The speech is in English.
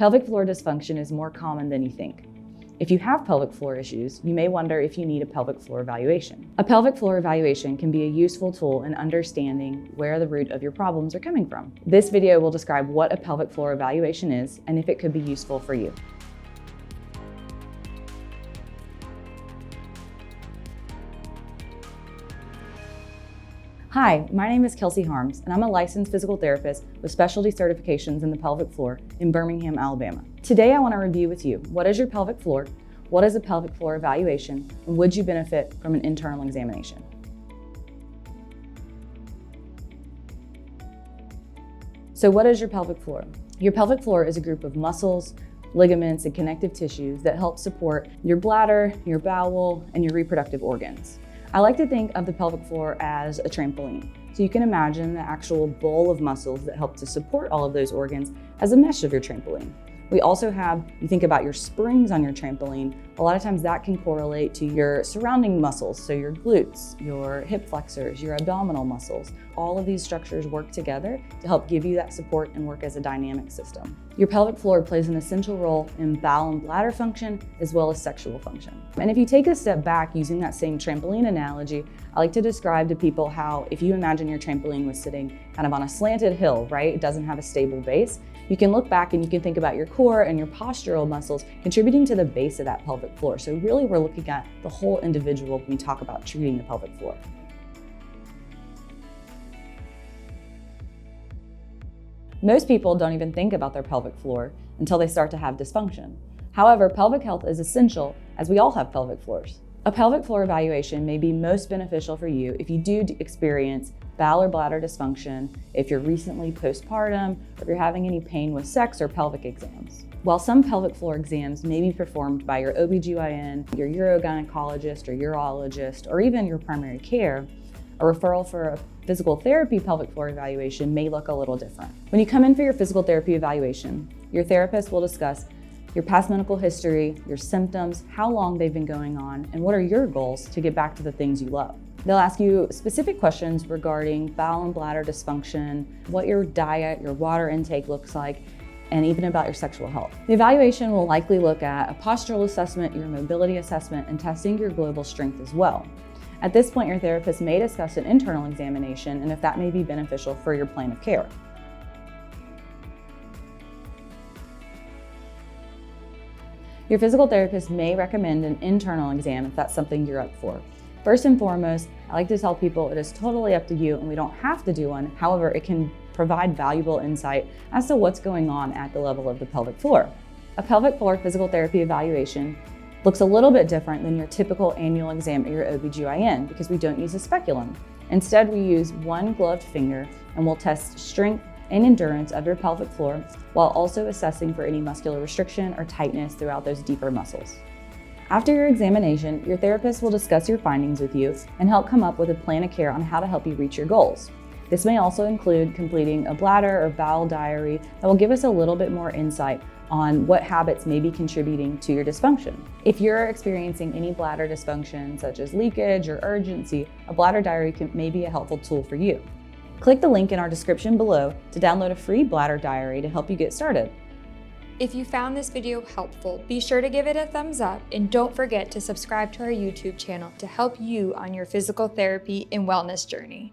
Pelvic floor dysfunction is more common than you think. If you have pelvic floor issues, you may wonder if you need a pelvic floor evaluation. A pelvic floor evaluation can be a useful tool in understanding where the root of your problems are coming from. This video will describe what a pelvic floor evaluation is and if it could be useful for you. Hi, my name is Kelsey Harms, and I'm a licensed physical therapist with specialty certifications in the pelvic floor in Birmingham, Alabama. Today, I want to review with you, what is your pelvic floor, what is a pelvic floor evaluation, and would you benefit from an internal examination? So what is your pelvic floor? Your pelvic floor is a group of muscles, ligaments, and connective tissues that help support your bladder, your bowel, and your reproductive organs. I like to think of the pelvic floor as a trampoline. So you can imagine the actual bowl of muscles that help to support all of those organs as a mesh of your trampoline. We also have, you think about your springs on your trampoline, a lot of times that can correlate to your surrounding muscles. So your glutes, your hip flexors, your abdominal muscles. All of these structures work together to help give you that support and work as a dynamic system. Your pelvic floor plays an essential role in bowel and bladder function as well as sexual function. And if you take a step back using that same trampoline analogy, I like to describe to people how if you imagine your trampoline was sitting kind of on a slanted hill, right? It doesn't have a stable base. You can look back and you can think about your core and your postural muscles contributing to the base of that pelvic floor. So really we're looking at the whole individual when we talk about treating the pelvic floor. Most people don't even think about their pelvic floor until they start to have dysfunction. However, pelvic health is essential as we all have pelvic floors. A pelvic floor evaluation may be most beneficial for you if you do experience bowel or bladder dysfunction, if you're recently postpartum, or if you're having any pain with sex or pelvic exams. While some pelvic floor exams may be performed by your OBGYN, your urogynecologist or urologist, or even your primary care, a referral for a physical therapy pelvic floor evaluation may look a little different. When you come in for your physical therapy evaluation, your therapist will discuss your past medical history, your symptoms, how long they've been going on, and what are your goals to get back to the things you love. They'll ask you specific questions regarding bowel and bladder dysfunction, what your diet, your water intake looks like, and even about your sexual health. The evaluation will likely look at a postural assessment, your mobility assessment, and testing your global strength as well. At this point, your therapist may discuss an internal examination and if that may be beneficial for your plan of care. Your physical therapist may recommend an internal exam if that's something you're up for. First and foremost, I like to tell people it is totally up to you and we don't have to do one. However, it can provide valuable insight as to what's going on at the level of the pelvic floor. A pelvic floor physical therapy evaluation looks a little bit different than your typical annual exam at your OBGYN because we don't use a speculum. Instead, we use one gloved finger and we'll test strength and endurance of your pelvic floor while also assessing for any muscular restriction or tightness throughout those deeper muscles. After your examination, your therapist will discuss your findings with you and help come up with a plan of care on how to help you reach your goals. This may also include completing a bladder or bowel diary that will give us a little bit more insight on what habits may be contributing to your dysfunction. If you're experiencing any bladder dysfunction, such as leakage or urgency, a bladder diary may be a helpful tool for you. Click the link in our description below to download a free bladder diary to help you get started. If you found this video helpful, be sure to give it a thumbs up and don't forget to subscribe to our YouTube channel to help you on your physical therapy and wellness journey.